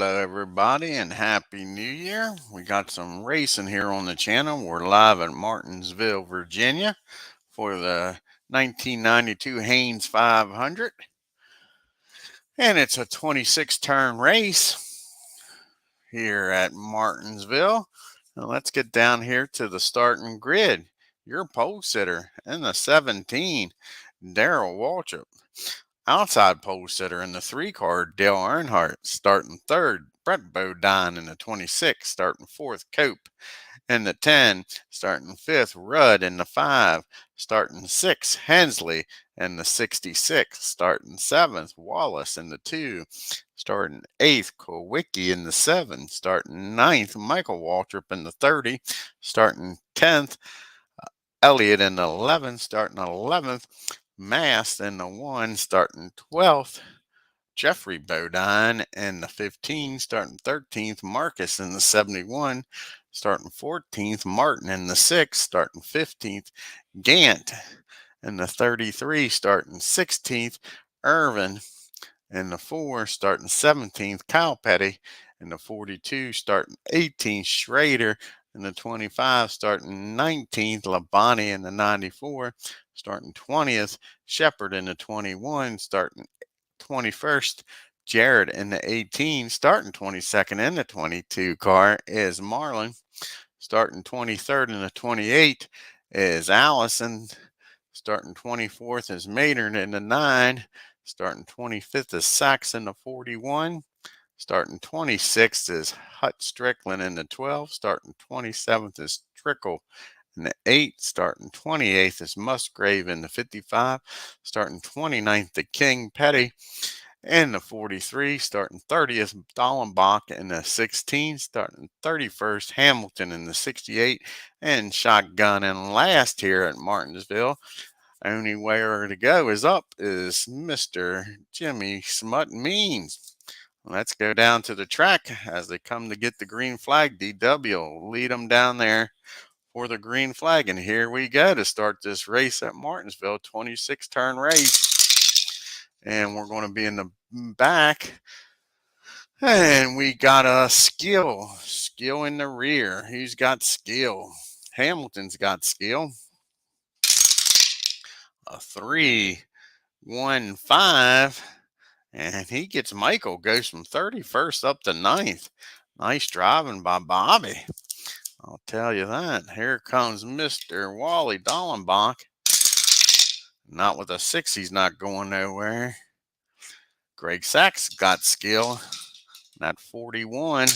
Hello everybody and Happy New Year. We got some racing here on the channel. We're live at Martinsville, Virginia for the 1992 Haynes 500. And it's a 26 turn race here at Martinsville. Now let's get down here to the starting grid. Your pole sitter in the 17, Daryl Waltrip. Outside pole sitter in the 3 car, Dale Earnhardt, starting 3rd. Brett Bodine in the 26, starting 4th. Cope in the 10, starting 5th. Rudd in the 5, starting 6th. Hensley in the 66, starting 7th. Wallace in the 2, starting 8th. Kowicki in the 7, starting 9th. Michael Waltrip in the 30, starting 10th. Elliott in the 11, starting 11th. Mast in the 1, starting 12th. Jeffrey Bodine in the 15, starting 13th. Marcus in the 71, starting 14th. Martin in the 6, starting 15th. Gant in the 33, starting 16th. Irvin in the 4, starting 17th. Kyle Petty in the 42, starting 18th. Schrader in the 25, starting 19th. Labonte in the 94, starting 20th. Shepard in the 21, starting 21st. Jared in the 18, starting 22nd. In the 22 car is Marlin, starting 23rd. In the 28 is Allison, starting 24th is Maynard. In the 9, starting 25th is Sachs. In the 41, starting 26th is Hut Strickland. In the 12, starting 27th is Trickle. In the 8, starting 28th is Musgrave. In the 55, starting 29th the King Petty. In the 43, starting 30th Dallenbach. In the 16, starting 31st Hamilton. In the 68, and shotgun and last here at Martinsville. Only way to go is up is Mr. Jimmy Smut Means. Let's go down to the track as they come to get the green flag. DW will lead them down there for the green flag. And here we go to start this race at Martinsville, 26 turn race. And we're going to be in the back. And we got a skill in the rear. He's got skill. Hamilton's got skill. A 3-1-5. And he gets Michael, goes from 31st up to 9th. Nice driving by Bobby. I'll tell you that. Here comes Mr. Wally Dallenbach. Not with a 6, he's not going nowhere. Greg Sachs got skill. That 41.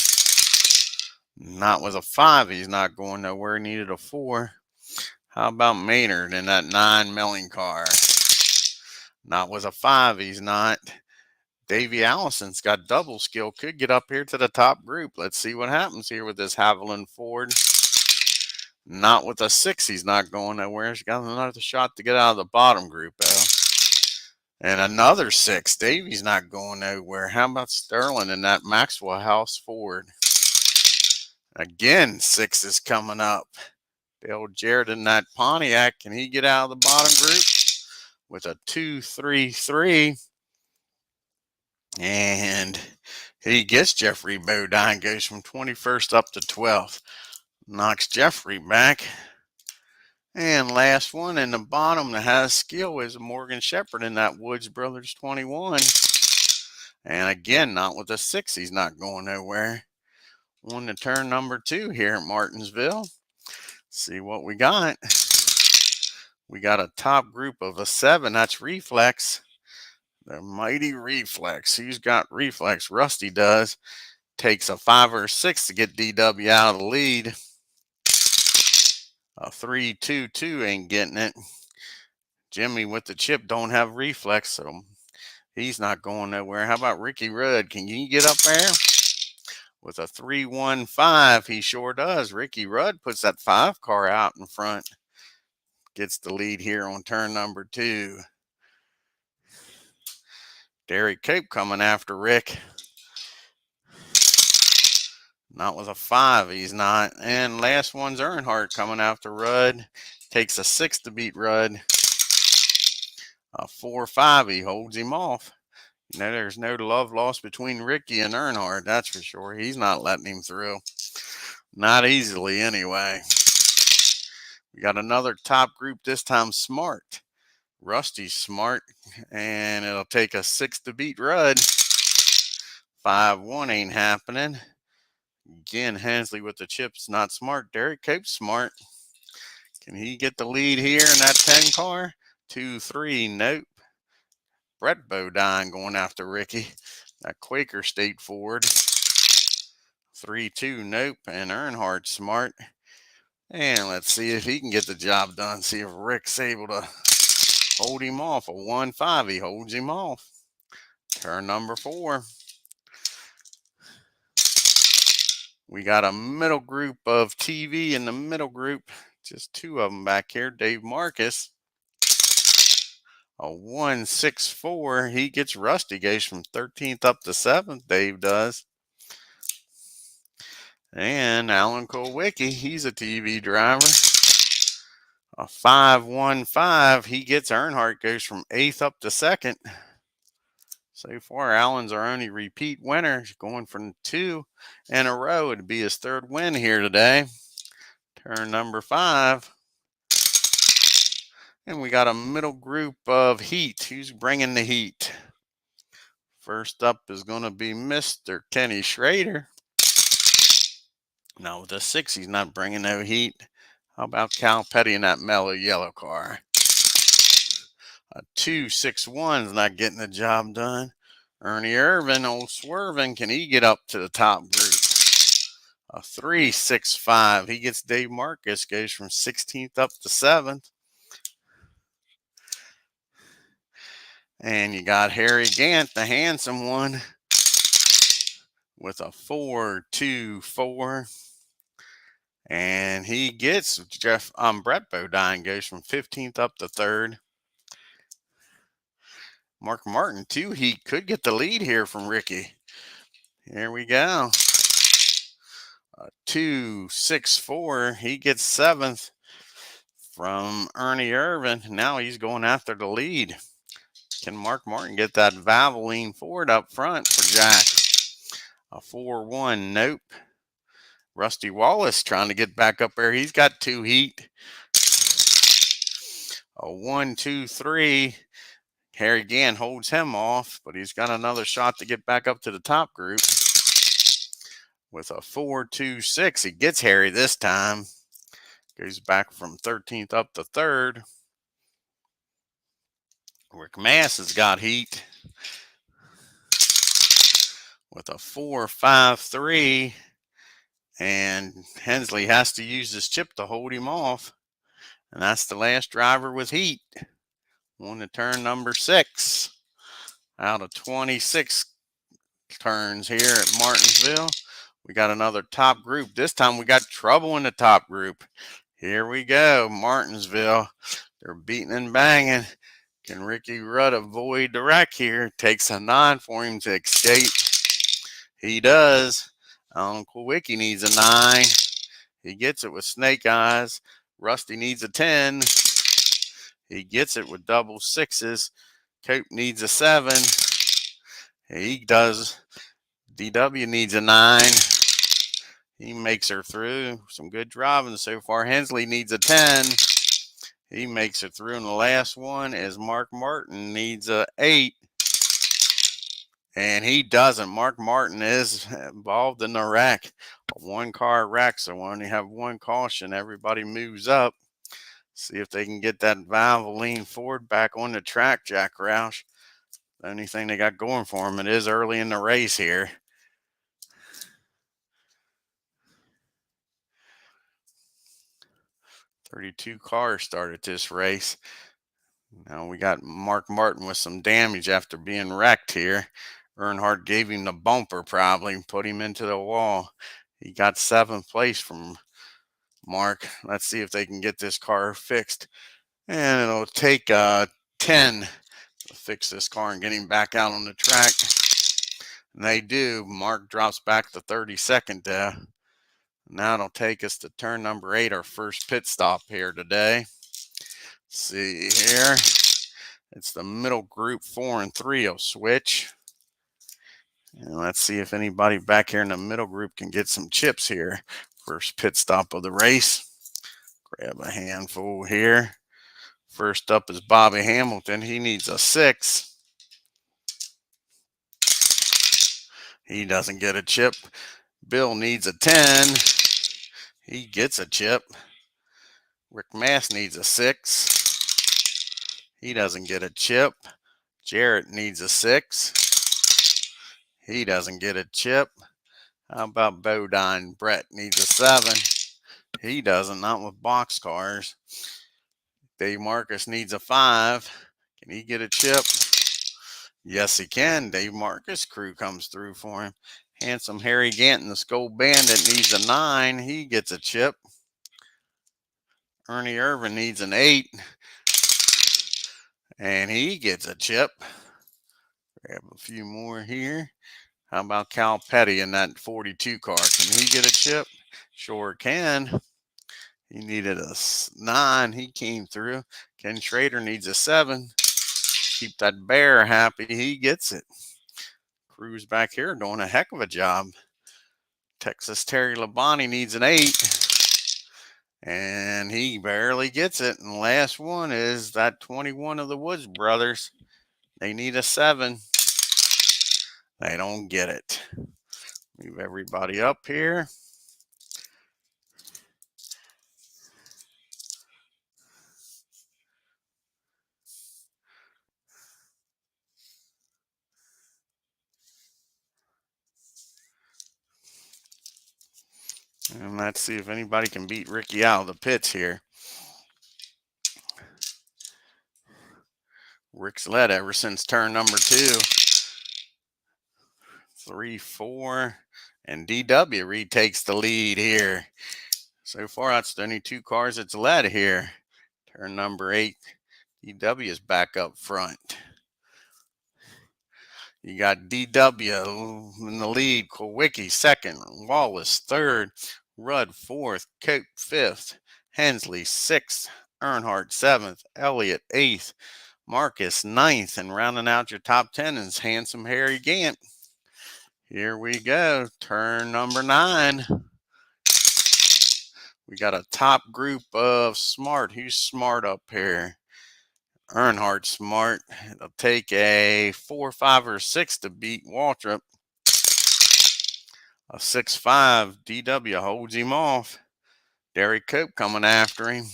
Not with a 5, he's not going nowhere. Needed a 4. How about Maynard in that 9 milling car? Not with a 5, he's not. Davey Allison's got double skill. Could get up here to the top group. Let's see what happens here with this Haviland Ford. Not with a 6, he's not going nowhere. He's got another shot to get out of the bottom group, though. And another 6. Davey's not going nowhere. How about Sterling in that Maxwell House Ford? Again, 6 is coming up. Dale Jarrett in that Pontiac. Can he get out of the bottom group? With a 2-3-3. And he gets Jeffrey Bodine, goes from 21st up to 12th. Knocks Jeffrey back. And last one in the bottom that has skill is Morgan Shepherd in that Woods Brothers 21. And again, not with a 6, he's not going nowhere. On to turn number 2 here at Martinsville. See what we got. We got a top group of a 7. That's Reflex. The mighty Reflex. Who's got Reflex? Rusty does. Takes a 5 or 6 to get DW out of the lead. A 3-2-2 ain't getting it. Jimmy with the chip don't have Reflex, so he's not going nowhere. How about Ricky Rudd? Can you get up there? With a 3-1-5, he sure does. Ricky Rudd puts that 5 car out in front. Gets the lead here on turn number 2. Derek Cope coming after Rick. Not with a 5, he's not. And last one's Earnhardt coming after Rudd. Takes a 6 to beat Rudd. A 4-5, he holds him off. You know, there's no love lost between Ricky and Earnhardt, that's for sure. He's not letting him through. Not easily, anyway. We got another top group, this time Smart. Rusty's smart, and it'll take a 6 to beat Rudd. 5-1 ain't happening. Again, Hensley with the chips, not smart. Derek Cope's smart. Can he get the lead here in that 10 car? 2-3, nope. Brett Bodine going after Ricky. That Quaker State Ford. 3-2, nope. And Earnhardt smart. And let's see if he can get the job done. See if Rick's able to hold him off. A 1-5, he holds him off. Turn number 4. We got a middle group of TV in the middle group. Just 2 of them back here. Dave Marcus. A 1-6-4. He gets Rusty. Goes from 13th up to 7th. Dave does. And Alan Kulwicki. He's a TV driver. A 5-1-5. He gets Earnhardt. Goes from 8th up to 2nd. So far, Alan's our only repeat winner. He's going from 2 in a row. It'd be his 3rd win here today. Turn number 5. And we got a middle group of heat. Who's bringing the heat? First up is going to be Mr. Kenny Schrader. Now with the 6, he's not bringing no heat. How about Cal Petty in that mellow yellow car? A 2-6-1's not getting the job done. Ernie Irvin, old swerving, can he get up to the top group? A 3-6-5. He gets Dave Marcus, goes from 16th up to 7th. And you got Harry Gant, the handsome one, with a 4-2-4. And he gets Brett Bodine, goes from 15th up to 3rd. Mark Martin, 2 heat, could get the lead here from Ricky. Here we go. A 2-6-4. He gets 7th from Ernie Irvin. Now he's going after the lead. Can Mark Martin get that Valvoline Ford up front for Jack? A 4-1, nope. Rusty Wallace trying to get back up there. He's got 2 heat. A 1-2-3. Harry Gant holds him off, but he's got another shot to get back up to the top group. With a 4-2-6, he gets Harry this time. Goes back from 13th up to 3rd. Rick Mass has got heat. With a 4-5-3. And Hensley has to use his chip to hold him off. And that's the last driver with heat. On to turn number 6. Out of 26 turns here at Martinsville. We got another top group. This time we got trouble in the top group. Here we go. Martinsville. They're beating and banging. Can Ricky Rudd avoid the wreck here? Takes a 9 for him to escape. He does. Uncle Wiki needs a 9. He gets it with snake eyes. Rusty needs a 10. He gets it with double 6s. Cope needs a 7. He does. DW needs a 9. He makes her through. Some good driving so far. Hensley needs a 10. He makes it through. And the last one is Mark Martin needs a 8. And he doesn't. Mark Martin is involved in the wreck. A 1-car wreck, so when you have 1 caution, everybody moves up. See if they can get that Valvoline Ford back on the track, Jack Roush. The only thing they got going for them, it is early in the race here. "32 cars started this race. Now we got Mark Martin with some damage after being wrecked here. Earnhardt gave him the bumper probably, put him into the wall. He got 7th place from Mark. Let's see if they can get this car fixed. And it'll take 10 to fix this car and get him back out on the track. And they do. Mark drops back to 32nd there. Now it'll take us to turn number 8, our first pit stop here today. See here. It's the middle group 4 and 3 will switch. And let's see if anybody back here in the middle group can get some chips here. First pit stop of the race. Grab a handful here. First up is Bobby Hamilton. He needs a 6. He doesn't get a chip. Bill needs a 10. He gets a chip. Rick Mass needs a 6. He doesn't get a chip. Jarrett needs a 6. He doesn't get a chip. How about Bodine? Brett needs a 7. He doesn't, not with boxcars. Dave Marcus needs a 5. Can he get a chip? Yes, he can. Dave Marcus' crew comes through for him. Handsome Harry Ganton, the Skull Bandit, needs a 9. He gets a chip. Ernie Irvin needs an 8. And he gets a chip. Grab a few more here. How about Cal Petty in that 42 car? Can he get a chip? Sure can. He needed a 9. He came through. Ken Schrader needs a 7. Keep that bear happy. He gets it. Crew's back here doing a heck of a job. Texas Terry Labonte needs an 8. And he barely gets it. And the last one is that 21 of the Woods brothers. They need a 7. They don't get it. Move everybody up here. And let's see if anybody can beat Ricky out of the pits here. Rick's led ever since turn number 2. 3, 4, and DW retakes the lead here. So far, that's the only 2 cars that's led here. Turn number 8, DW is back up front. You got DW in the lead, Kowicki second, Wallace third, Rudd fourth, Cope fifth, Hensley sixth, Earnhardt seventh, Elliott eighth, Marcus ninth, and rounding out your top 10 is Handsome Harry Gant. Here we go, turn number 9. We got a top group of smart. Who's smart up here? Earnhardt smart. It'll take a 4, 5, or 6 to beat Waltrip. A 6-5. DW holds him off. Derek Cope coming after him.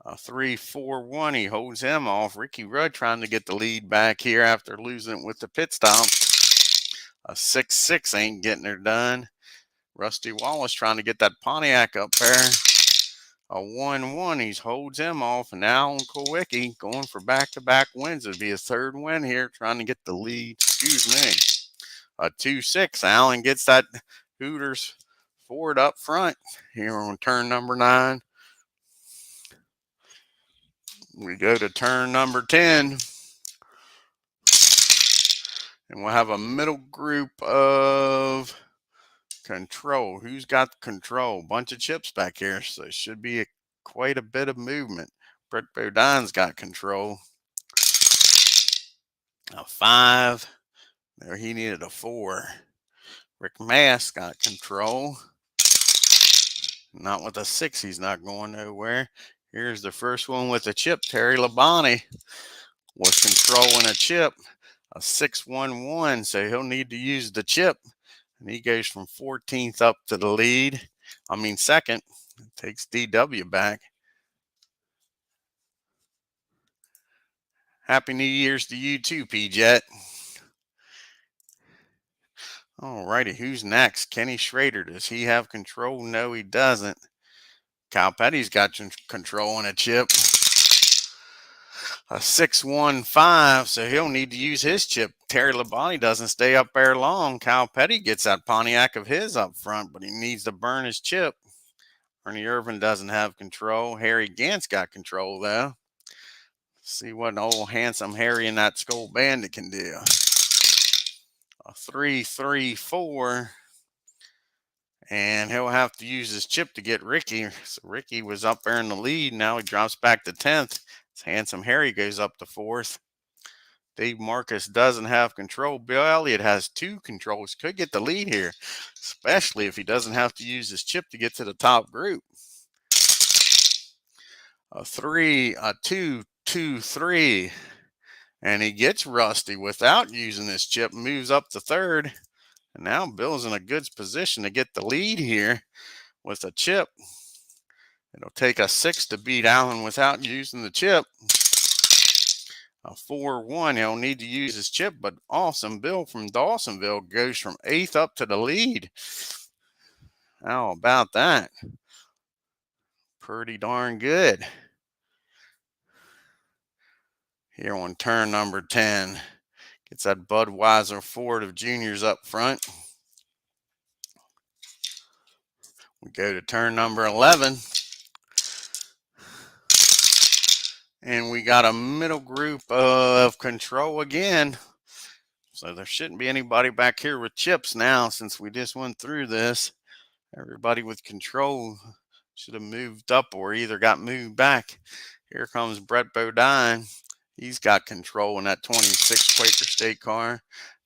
A 3-4-1. He holds him off. Ricky Rudd trying to get the lead back here after losing it with the pit stop. A 6-6 ain't getting her done. Rusty Wallace trying to get that Pontiac up there. A 1-1, he holds him off, and now Kowicki going for back-to-back wins. It'd be his 3rd win here, trying to get the lead. Excuse me. A 2-6, Allen gets that Hooters Ford up front here on turn number 9. We go to turn number 10. And we'll have a middle group of control. Who's got control? Bunch of chips back here, so it should be quite a bit of movement. Brett Bodine's got control. A 5. There, he needed a 4. Rick Mass got control. Not with a 6. He's not going nowhere. Here's the first one with a chip. Terry Labonte was controlling a chip. A 6-1-1, so he'll need to use the chip. And he goes from 14th up to the lead. Second. Takes DW back. Happy New Year's to you too, P-Jet. All righty, who's next? Kenny Schrader. Does he have control? No, he doesn't. Cal Petty's got control on a chip. A 6-1-5, so he'll need to use his chip. Terry Labonte doesn't stay up there long. Cal Petty gets that Pontiac of his up front, but he needs to burn his chip. Ernie Irvin doesn't have control. Harry Gant's got control, though. See what an old handsome Harry and that Skull Bandit can do. A 3-3-4. And he'll have to use his chip to get Ricky. So Ricky was up there in the lead. Now he drops back to 10th. Handsome Harry goes up to 4th. Dave Marcus doesn't have control. Bill Elliott has 2 controls. Could get the lead here, especially if he doesn't have to use his chip to get to the top group. A 3, a 2, 2, 3. And he gets Rusty without using his chip, moves up to third. And now Bill's in a good position to get the lead here with a chip. It'll take a 6 to beat Allen without using the chip. A 4-1, he'll need to use his chip, but awesome. Bill from Dawsonville goes from 8th up to the lead. How about that? Pretty darn good. Here on turn number 10. Gets that Budweiser Ford of juniors up front. We go to turn number 11. And we got a middle group of control again. So there shouldn't be anybody back here with chips now since we just went through this. Everybody with control should have moved up or either got moved back. Here comes Brett Bodine. He's got control in that 26 Quaker State car.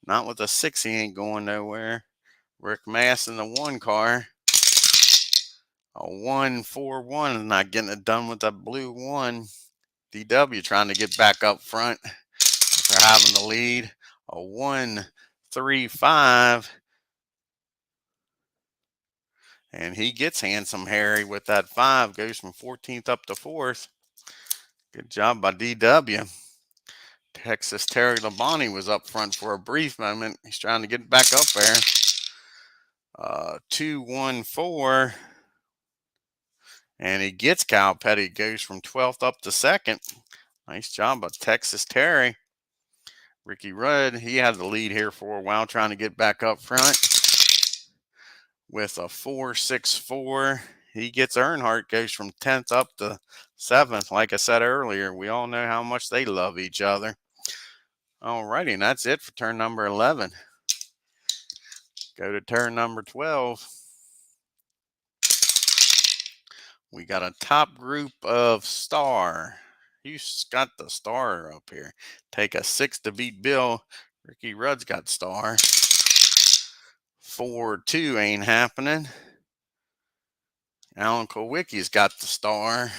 Not with a 6, he ain't going nowhere. Rick Mass in the 1 car. A 1-4-1, not getting it done with that blue 1. DW trying to get back up front after having the lead. A 1-3-5. And he gets Handsome Harry with that 5. Goes from 14th up to 4th. Good job by DW. Texas Terry Labonte was up front for a brief moment. He's trying to get back up there. 2-1-4. And he gets Kyle Petty. Goes from 12th up to 2nd. Nice job by Texas Terry. Ricky Rudd, he had the lead here for a while, trying to get back up front with a 4-6-4. He gets Earnhardt, goes from 10th up to 7th. Like I said earlier, we all know how much they love each other. Alrighty, and that's it for turn number 11. Go to turn number 12. We got a top group of Star. Who's got the Star up here? Take a 6 to beat Bill. Ricky Rudd's got Star. 4-2 ain't happening. Alan Kowicki's got the Star.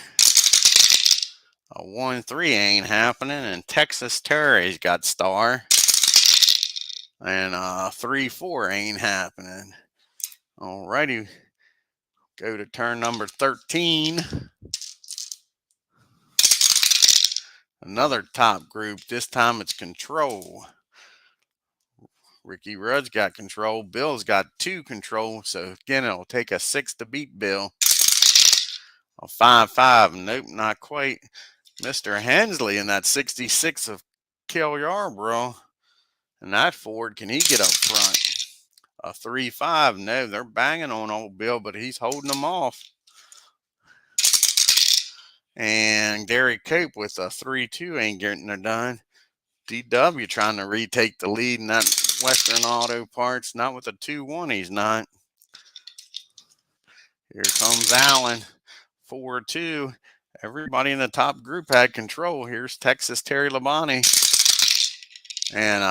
A 1-3 ain't happening. And Texas Terry's got Star. And a 3-4 ain't happening. Alrighty. Go to turn number 13. Another top group. This time it's control. Ricky Rudd's got control. Bill's got 2 control. So again, it'll take a 6 to beat Bill. A 5-5. Nope, not quite. Mr. Hensley in that 66 of Kill Yarborough. And that Ford, can he get up front? A 3-5. No, they're banging on old Bill, but he's holding them off. And Gary Cope with a 3-2 ain't getting her done. DW trying to retake the lead in that Western Auto Parts. Not with a 2-1, he's not. Here comes Allen. 4-2. Everybody in the top group had control. Here's Texas Terry Labonte. And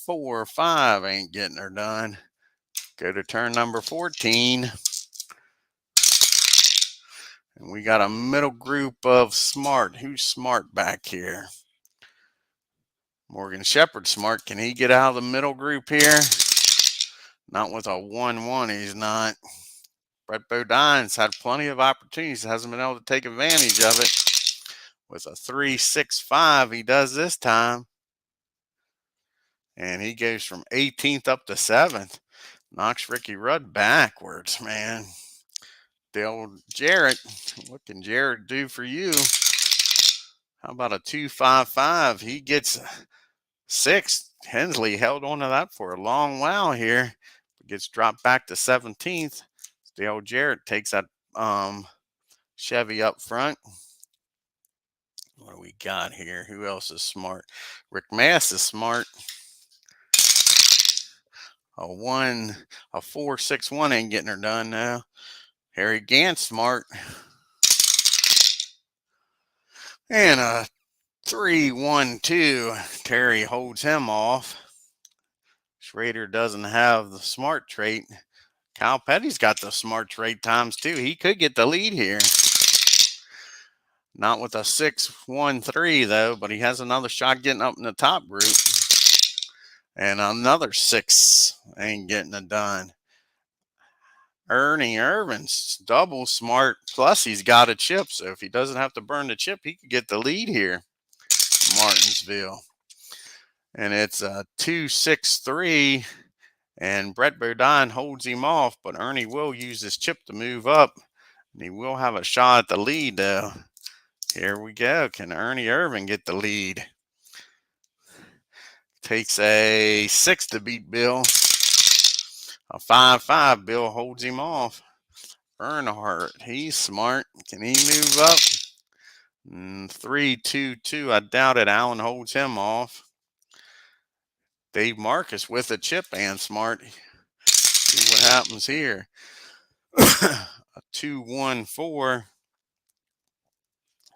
4-5 ain't getting her done. Go to turn number 14. And we got a middle group of Smart. Who's Smart back here? Morgan Shepherd Smart. Can he get out of the middle group here? Not with a 1-1, he's not. Brett Bodine's had plenty of opportunities. Hasn't been able to take advantage of it. With a 3-6-5, he does this time. And he goes from 18th up to 7th. Knocks Ricky Rudd backwards, man. The old Jarrett. What can Jarrett do for you? How about a 2-5-5? He gets 6th. Hensley held on to that for a long while here. Gets dropped back to 17th. The old Jarrett takes that Chevy up front. What do we got here? Who else is smart? Rick Mass is smart. A 4-6-1 ain't getting her done now. Harry Gant's smart. And a 3-1-2. Terry holds him off. Schrader doesn't have the smart trait. Kyle Petty's got the smart trait times two. He could get the lead here. Not with a 6-1-3 though, but he has another shot getting up in the top group. And another 6 ain't getting it done. Ernie Irvin's double smart, plus he's got a chip, so if he doesn't have to burn the chip, he could get the lead here. Martinsville. And it's a 2-6-3, and Brett Bodine holds him off, but Ernie will use his chip to move up, and he will have a shot at the lead though. Here we go. Can Ernie Irvin get the lead? Takes a 6 to beat Bill. A 5-5. Bill holds him off. Earnhardt, he's smart. Can he move up? 3-2-2. I doubt it. Allen holds him off. Dave Marcus with a chip and smart. See what happens here. A 2-1-4.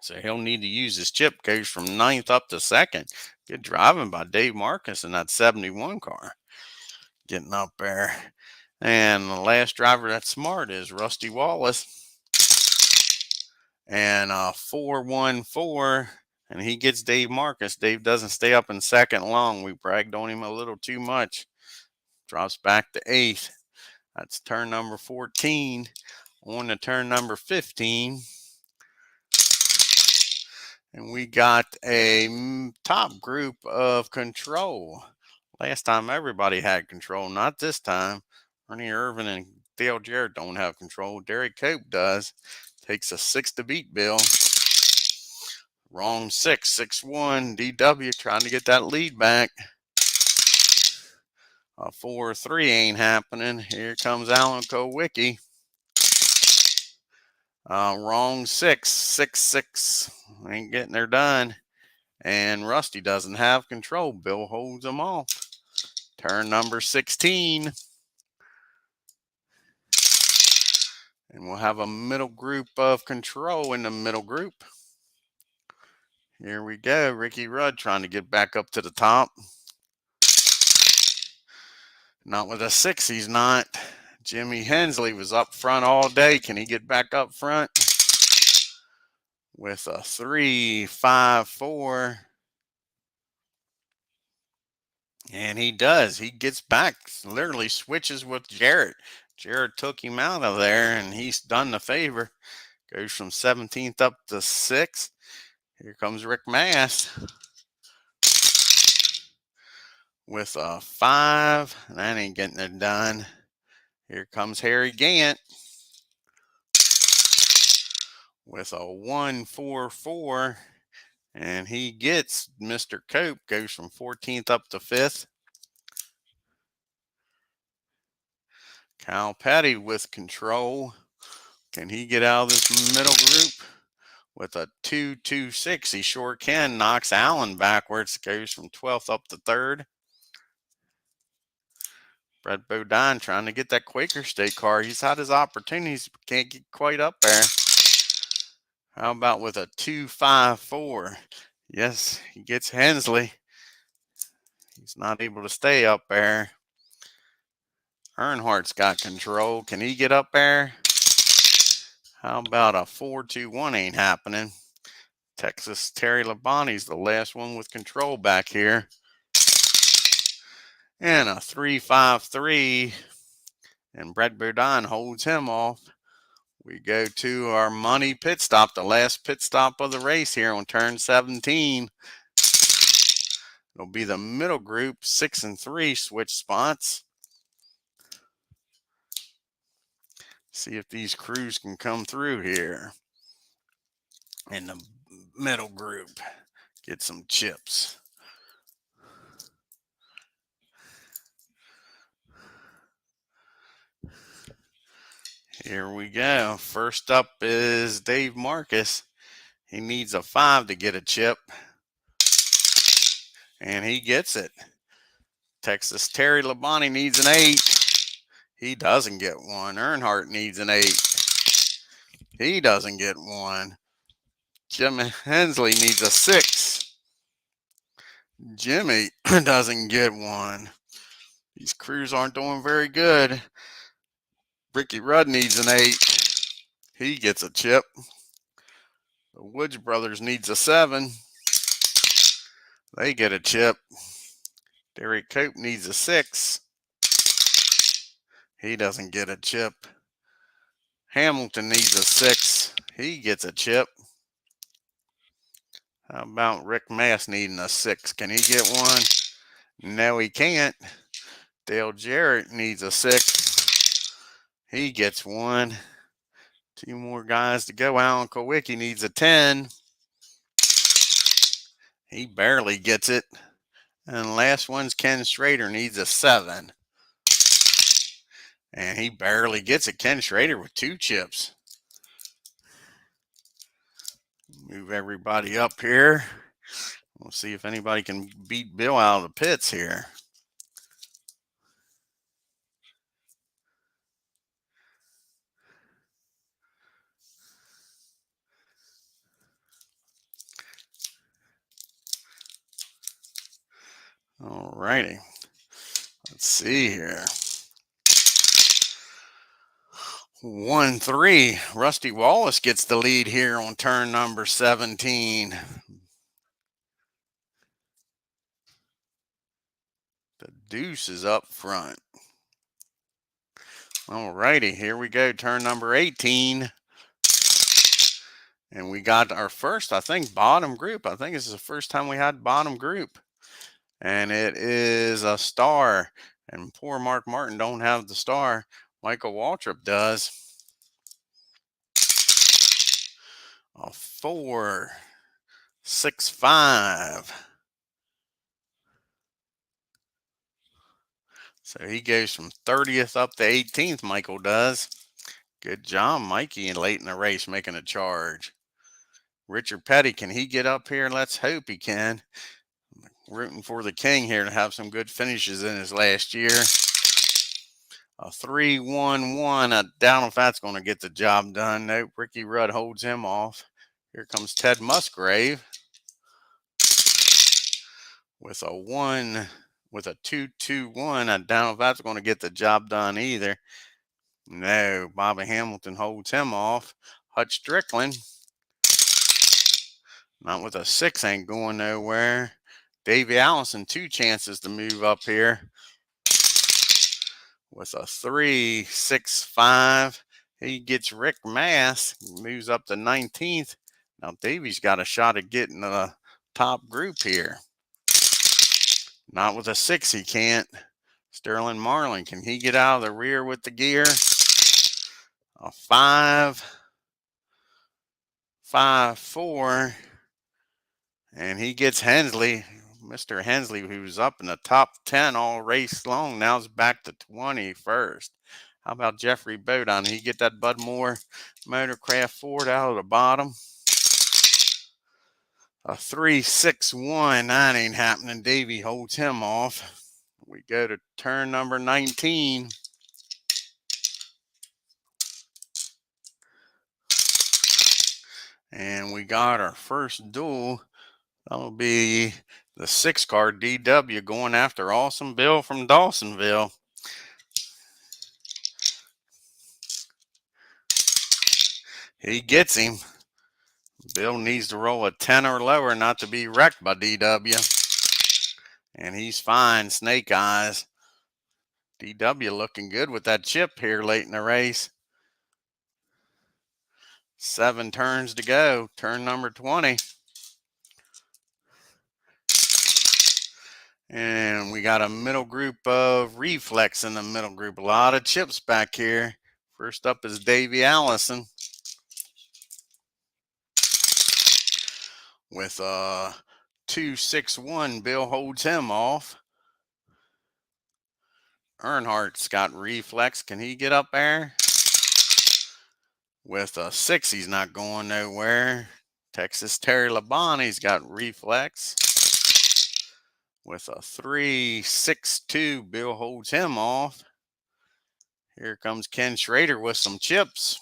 So he'll need to use his chip. Goes from ninth up to second. Good driving by Dave Marcus in that 71 car. Getting up there. And the last driver that's smart is Rusty Wallace. And a 4-1-4. And he gets Dave Marcus. Dave doesn't stay up in second long. We bragged on him a little too much. Drops back to 8th. That's turn number 14. On to turn number 15. And we got a top group of control. Last time everybody had control, not this time. Ernie Irvin and Dale Jarrett don't have control. Derek Cope does. Takes a 6 to beat Bill. Wrong 6-1. DW trying to get that lead back. A 4-3 ain't happening. Here comes Alan Kowicki. Wrong 6-6. Ain't getting her done. And Rusty doesn't have control. Bill holds them off. Turn number 16. And we'll have a middle group of control in the middle group. Here we go. Ricky Rudd trying to get back up to the top. Not with a 6, he's not. Jimmy Hensley was up front all day. Can he get back up front? With a 3-5-4. And he does. He gets back. Literally switches with Jarrett. Jarrett took him out of there, and he's done the favor. Goes from 17th up to 6th. Here comes Rick Mast with a 5. That ain't getting it done. Here comes Harry Gant with a 1-4-4. And he gets Mr. Cope. Goes from 14th up to 5th. Kyle Petty with control. Can he get out of this middle group? With a 2-2-6, he sure can. Knocks Allen backwards. Goes from 12th up to 3rd. Brett Bodine trying to get that Quaker State car. He's had his opportunities, but can't get quite up there. How about with a 2-5-4? Yes, he gets Hensley. He's not able to stay up there. Earnhardt's got control. Can he get up there? How about a 4-2-1 ain't happening. Texas Terry Labonte's the last one with control back here. And a 3-5-3. And Brett Bodine holds him off. We go to our money pit stop, the last pit stop of the race here on turn 17. It'll be the middle group, 6 and 3 switch spots. See if these crews can come through here in the middle group. Get some chips. Here we go. First up is Dave Marcus. He needs a 5 to get a chip. And he gets it. Texas Terry Labonte needs an 8. He doesn't get one. Earnhardt needs an 8. He doesn't get one. Jim Hensley needs a 6. Jimmy doesn't get one. These crews aren't doing very good. Ricky Rudd needs an 8. He gets a chip. The Woods brothers needs a 7. They get a chip. Derek Cope needs a 6. He doesn't get a chip. Hamilton needs a 6. He gets a chip. How about Rick Mass needing a 6? Can he get one? No, he can't. Dale Jarrett needs a 6. He gets one. 2 more guys to go. Alan Kowicki needs a 10. He barely gets it. And last one's Ken Schrader needs a 7. And he barely gets it. Ken Schrader with 2 chips. Move everybody up here. We'll see if anybody can beat Bill out of the pits here. All righty. Let's see here. 1-3. Rusty Wallace gets the lead here on turn number 17. The deuce is up front. All righty, here we go. Turn number 18. And we got our first, I think, bottom group. I think this is the first time we had bottom group. And it is a star. And poor Mark Martin don't have the star. Michael Waltrip does. A 4, 6, 5. So he goes from 30th up to 18th, Michael does. Good job, Mikey, late in the race making a charge. Richard Petty, can he get up here? Let's hope he can. Rooting for the King here to have some good finishes in his last year. A 3-1-1. I doubt if that's going to get the job done. Nope, Ricky Rudd holds him off. Here comes Ted Musgrave with a 2-2-1. I doubt if that's going to get the job done either. No, Bobby Hamilton holds him off. Hutch Strickland, not with a 6, ain't going nowhere. Davey Allison, 2 chances to move up here with a 3, 6, 5. He gets Rick Mass, moves up to 19th. Now Davey's got a shot at getting the top group here. Not with a 6, he can't. Sterling Marlin, can he get out of the rear with the gear? A 5, 5, 4. And he gets Hensley. Mr. Hensley, who's up in the top 10 all race long, now is back to 21st. How about Jeffrey Bodine? He get that Bud Moore Motorcraft Ford out of the bottom. A 3-6-1. That ain't happening. Davey holds him off. We go to turn number 19. And we got our first duel. That'll be the 6-car DW going after Awesome Bill from Dawsonville. He gets him. Bill needs to roll a 10 or lower not to be wrecked by DW. And he's fine. Snake eyes. DW looking good with that chip here late in the race. 7 turns to go. Turn number 20. And we got a middle group of Reflex in the middle group. A lot of chips back here. First up is Davey Allison with a 2-6-1. Bill holds him off. Earnhardt's got Reflex. Can he get up there? With a 6, he's not going nowhere. Texas Terry Labonte's got Reflex. With a 3-6-2, Bill holds him off. Here comes Ken Schrader with some chips.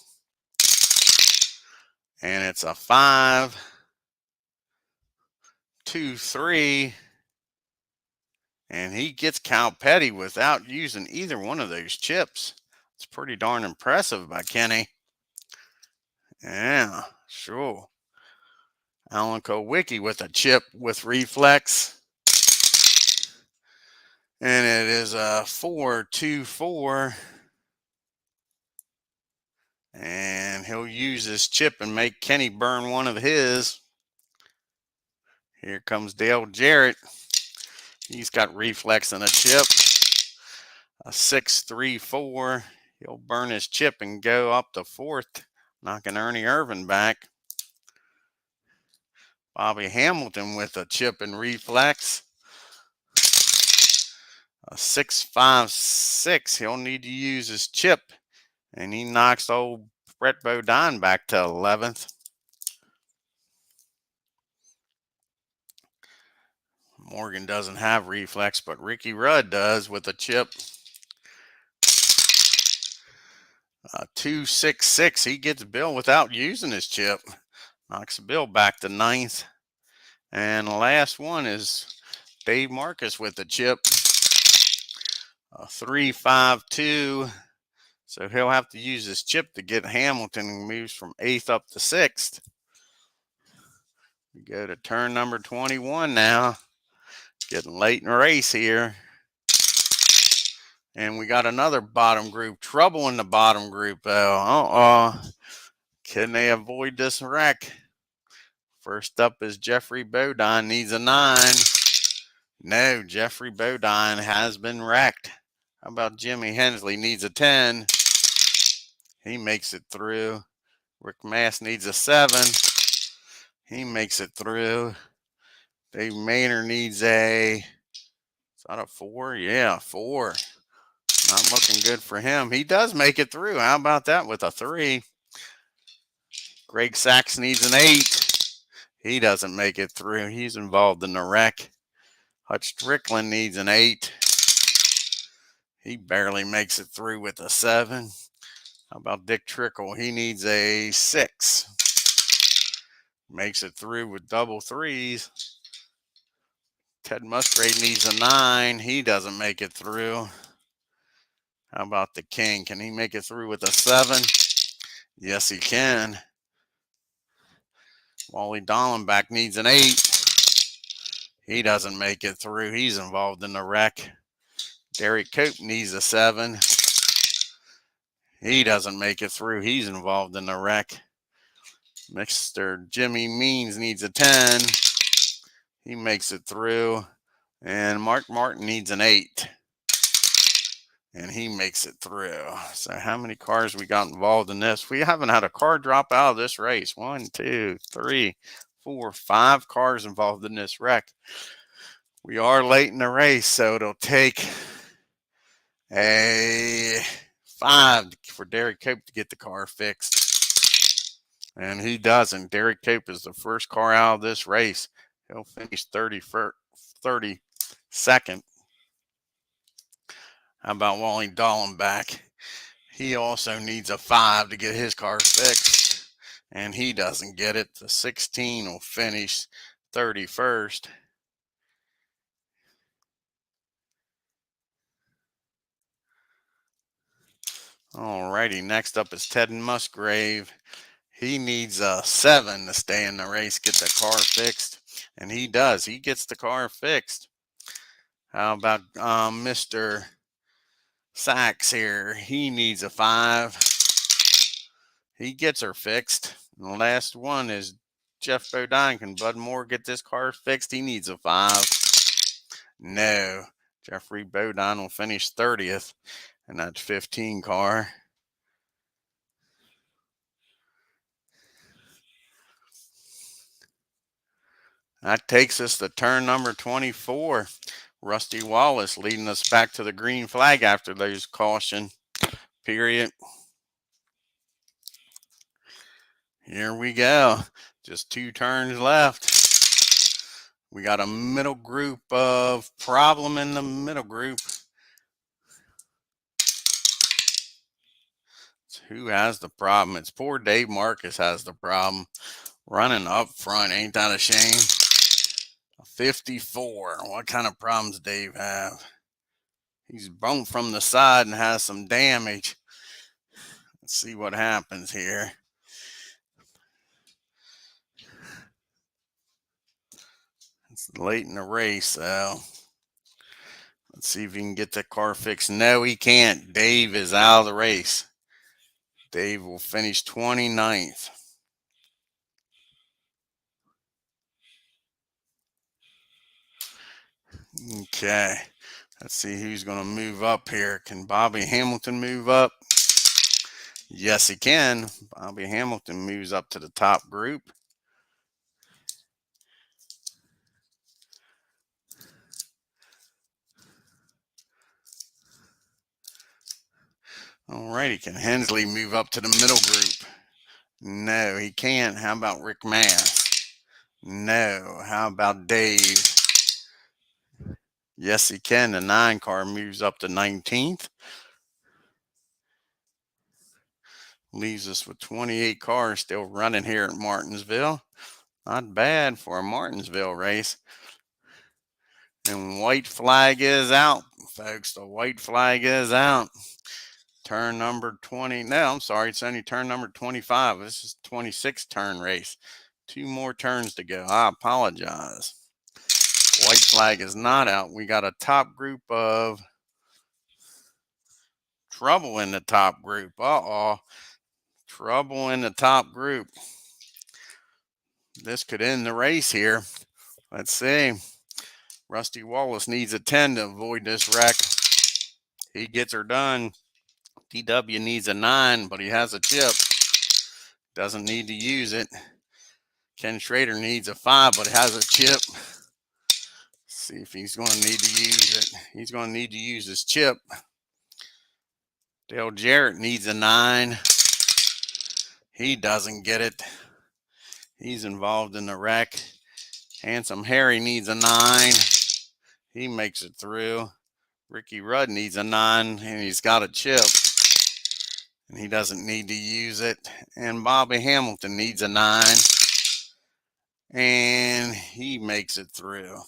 And it's a 5-2-3. And he gets Cal Petty without using either one of those chips. It's pretty darn impressive by Kenny. Yeah, sure. Alan Kowicki with a chip with reflex. And it is a 4-2-4. And he'll use his chip and make Kenny burn one of his. Here comes Dale Jarrett. He's got reflex and a chip. A 6-3-4. He'll burn his chip and go up to fourth, knocking Ernie Irvin back. Bobby Hamilton with a chip and reflex. A 6-5-6. He'll need to use his chip. And he knocks old Brett Bodine back to 11th. Morgan doesn't have reflex, but Ricky Rudd does with a chip. 2-6-6. He gets Bill without using his chip. Knocks Bill back to 9th. And the last one is Dave Marcus with the chip. 3-5-2. So he'll have to use his chip to get Hamilton, and moves from 8th up to 6th. We go to turn number 21 now. Getting late in the race here. And we got another bottom group. Trouble in the bottom group, though. Can they avoid this wreck? First up is Jeffrey Bodine. Needs a 9. No, Jeffrey Bodine has been wrecked. How about Jimmy Hensley? Needs a 10. He makes it through. Rick Mass needs a 7. He makes it through. Dave Maynard needs a... Is that a 4? Yeah, 4. Not looking good for him. He does make it through. How about that with a 3? Greg Sachs needs an 8. He doesn't make it through. He's involved in the wreck. Hutch Strickland needs an 8. He barely makes it through with a 7. How about Dick Trickle? He needs a 6. Makes it through with double 3s. Ted Musgrave needs a 9. He doesn't make it through. How about the King? Can he make it through with a 7? Yes, he can. Wally Dallenbach needs an 8. He doesn't make it through. He's involved in the wreck. Derek Cope needs a 7. He doesn't make it through. He's involved in the wreck. Mr. Jimmy Means needs a 10. He makes it through. And Mark Martin needs an 8. And he makes it through. So how many cars we got involved in this? We haven't had a car drop out of this race. 1, 2, 3, 4, 5 cars involved in this wreck. We are late in the race, so it'll take a 5 for Derek Cope to get the car fixed. And he doesn't. Derek Cope is the first car out of this race. He'll finish 32nd. How about Wally Dallenbach? He also needs a 5 to get his car fixed. And he doesn't get it. The 16 will finish 31st. Alrighty, next up is Ted Musgrave. He needs a 7 to stay in the race, get the car fixed. And he does. He gets the car fixed. How about Mr. Sachs here? He needs a 5. He gets her fixed. And the last one is Jeff Bodine. Can Bud Moore get this car fixed? He needs a 5. No. Jeffrey Bodine will finish 30th in that 15 car. That takes us to turn number 24. Rusty Wallace leading us back to the green flag after those caution period. Here we go. Just 2 turns left. We got a middle group of problem in the middle group. Who has the problem? It's poor Dave Marcus has the problem. Running up front, ain't that a shame? A 54. What kind of problems Dave have? He's bumped from the side and has some damage. Let's see what happens here. It's late in the race, so let's see if he can get that car fixed. No, he can't. Dave is out of the race. Dave will finish 29th. Okay, let's see who's going to move up here. Can Bobby Hamilton move up? Yes, he can. Bobby Hamilton moves up to the top group. Alrighty, can Hensley move up to the middle group? No, he can't. How about Rick Mass? No. How about Dave? Yes, he can. The 9 car moves up to 19th. Leaves us with 28 cars still running here at Martinsville. Not bad for a Martinsville race. And white flag is out, folks. The white flag is out. Turn number 20. No, I'm sorry. It's only turn number 25. This is 26 turn race. 2 more turns to go. I apologize. White flag is not out. We got a top group of trouble in the top group. Uh-oh. Trouble in the top group. This could end the race here. Let's see. Rusty Wallace needs a 10 to avoid this wreck. He gets her done. DW needs a 9, but he has a chip. Doesn't need to use it. Ken Schrader needs a 5, but has a chip. See if he's going to need to use it. He's going to need to use his chip. Dale Jarrett needs a 9. He doesn't get it. He's involved in the wreck. Handsome Harry needs a 9. He makes it through. Ricky Rudd needs a 9, and he's got a chip. And he doesn't need to use it. And Bobby Hamilton needs a 9. And he makes it through.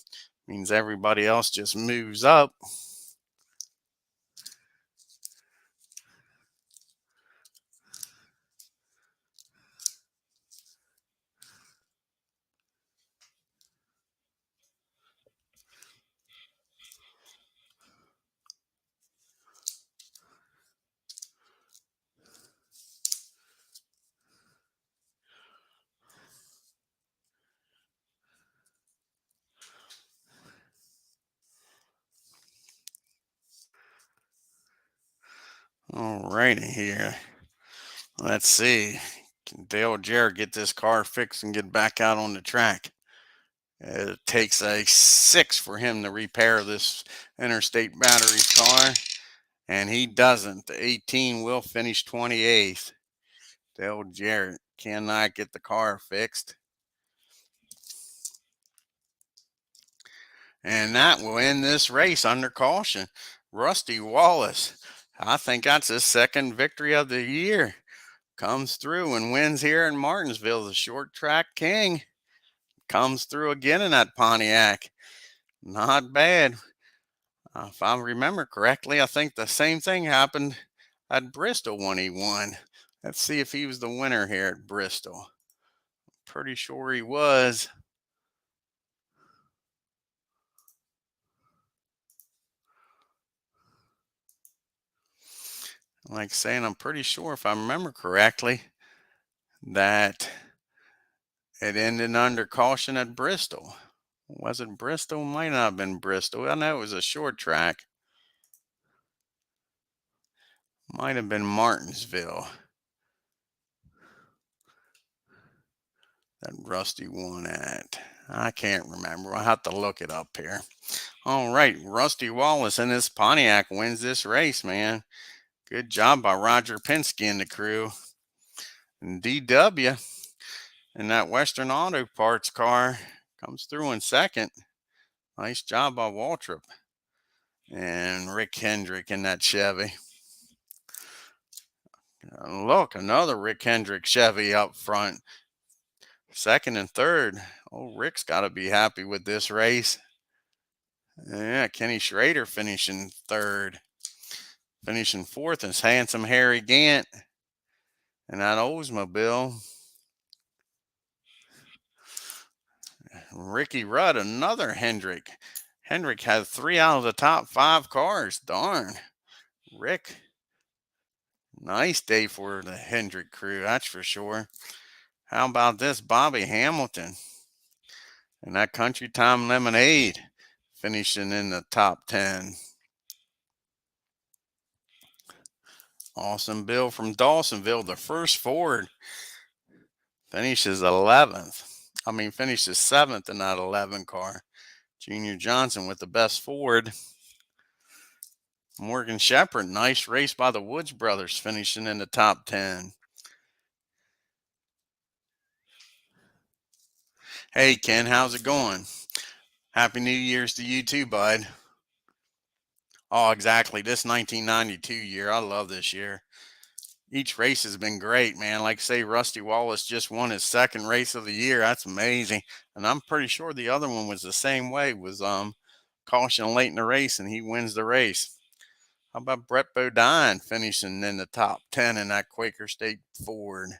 Means everybody else just moves up. Alrighty here. Let's see. Can Dale Jarrett get this car fixed and get back out on the track? It takes a 6 for him to repair this Interstate Batteries car, and he doesn't. The 18 will finish 28th. Dale Jarrett cannot get the car fixed. And that will end this race under caution. Rusty Wallace, I think that's his second victory of the year. Comes through and wins here in Martinsville. The short track king comes through again in that Pontiac. Not bad. If I remember correctly, I think the same thing happened at Bristol when he won. Let's see if he was the winner here at Bristol. Pretty sure he was. Like saying, I'm pretty sure, if I remember correctly, that it ended under caution at Bristol. Was it Bristol? Might not have been Bristol. I know it was a short track. Might have been Martinsville that Rusty won at. I can't remember. I'll have to look it up here. All right, Rusty Wallace and his Pontiac wins this race, man. Good job by Roger Penske and the crew. And DW in that Western Auto Parts car comes through in second. Nice job by Waltrip. And Rick Hendrick in that Chevy. Look, another Rick Hendrick Chevy up front. second and third. Oh, Rick's got to be happy with this race. Yeah, Kenny Schrader finishing third. Finishing fourth is Handsome Harry Gant. And that Oldsmobile, Ricky Rudd, another Hendrick. Hendrick had 3 out of the top 5 cars. Darn. Rick, nice day for the Hendrick crew, that's for sure. How about this Bobby Hamilton and that Country Time Lemonade finishing in the top 10. Awesome Bill from Dawsonville, the first Ford, finishes 11th. Finishes 7th in that 11 car. Junior Johnson with the best Ford. Morgan Shepherd, nice race by the Woods brothers, finishing in the top 10. Hey, Ken, how's it going? Happy New Year's to you too, bud. Oh, exactly. This 1992 year, I love this year. Each race has been great, man. Like say, Rusty Wallace just won his second race of the year. That's amazing. And I'm pretty sure the other one was the same way. Was caution late in the race, and he wins the race. How about Brett Bodine finishing in the top 10 in that Quaker State Ford?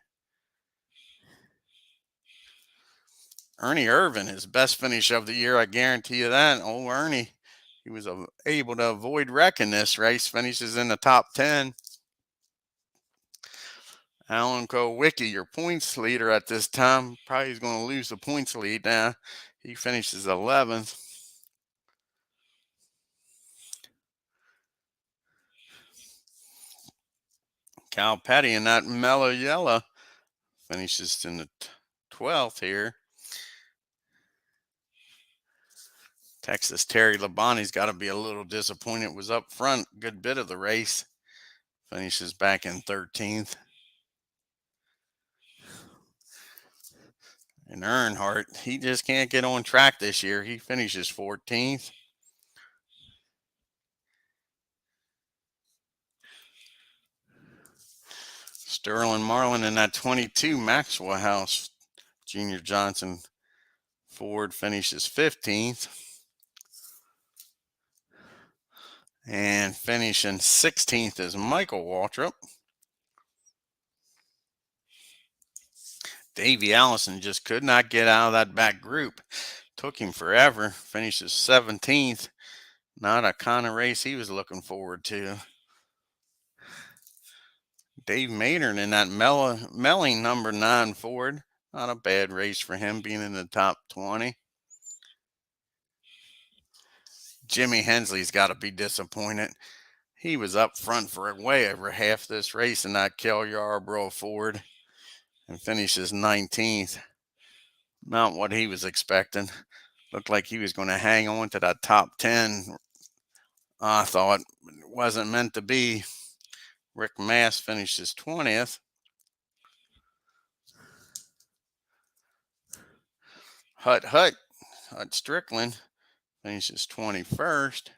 Ernie Irvin, his best finish of the year, I guarantee you that. Old Ernie, he was able to avoid wrecking this race, finishes in the top 10. Alan Kowicki, your points leader at this time, probably is going to lose the points lead now. He finishes 11th. Cal Petty in that mellow yellow finishes in the 12th here. Texas Terry Labonte's got to be a little disappointed. Was up front a good bit of the race. Finishes back in 13th. And Earnhardt, he just can't get on track this year. He finishes 14th. Sterling Marlin in that 22 Maxwell House. Junior Johnson Ford finishes 15th. And finishing 16th is Michael Waltrip. Davey Allison just could not get out of that back group. Took him forever. Finishes 17th. Not a kind of race he was looking forward to. Dave Maynard in that Melling number 9 Ford. Not a bad race for him, being in the top 20. Jimmy Hensley's got to be disappointed. He was up front for way over half this race in that Kel Yarborough Ford and finishes 19th. Not what he was expecting. Looked like he was going to hang on to that top 10. I thought it wasn't meant to be. Rick Mass finishes 20th. Hut Strickland finishes 21st.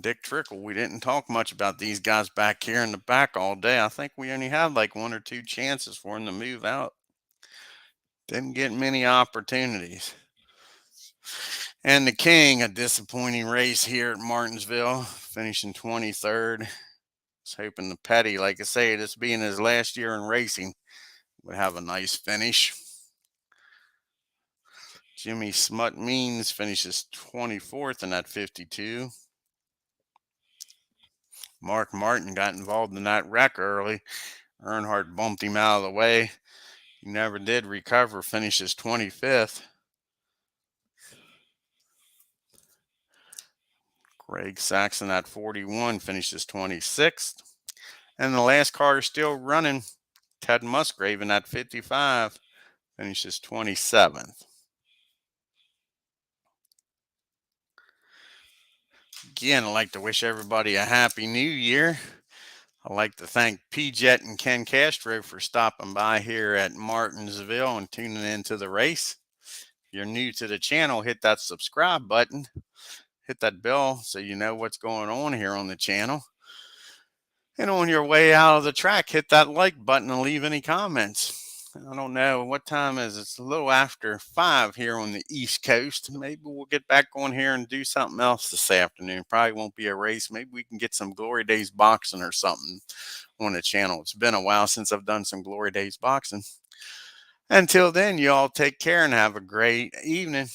Dick Trickle, we didn't talk much about these guys back here in the back all day. I think we only had like 1 or 2 chances for him to move out. Didn't get many opportunities. And the King, a disappointing race here at Martinsville, finishing 23rd. Was hoping the Petty, like I say, this being his last year in racing, would have a nice finish. Jimmy Smut Means finishes 24th in that 52. Mark Martin got involved in that wreck early. Earnhardt bumped him out of the way. He never did recover, finishes 25th. Greg Saxon at 41 finishes 26th. And the last car still running, Ted Musgraven at 55 finishes 27th. Again, I'd like to wish everybody a happy new year. I'd like to thank P-Jet and Ken Castro for stopping by here at Martinsville and tuning into the race. If you're new to the channel, hit that subscribe button. Hit that bell so you know what's going on here on the channel. And on your way out of the track, hit that like button and leave any comments. I don't know what time is it? It's a little after 5 here on the East Coast. Maybe we'll get back on here and do something else this afternoon. Probably won't be a race. Maybe we can get some Glory Days boxing or something on the channel. It's been a while since I've done some Glory Days boxing. Until then, you all take care and have a great evening.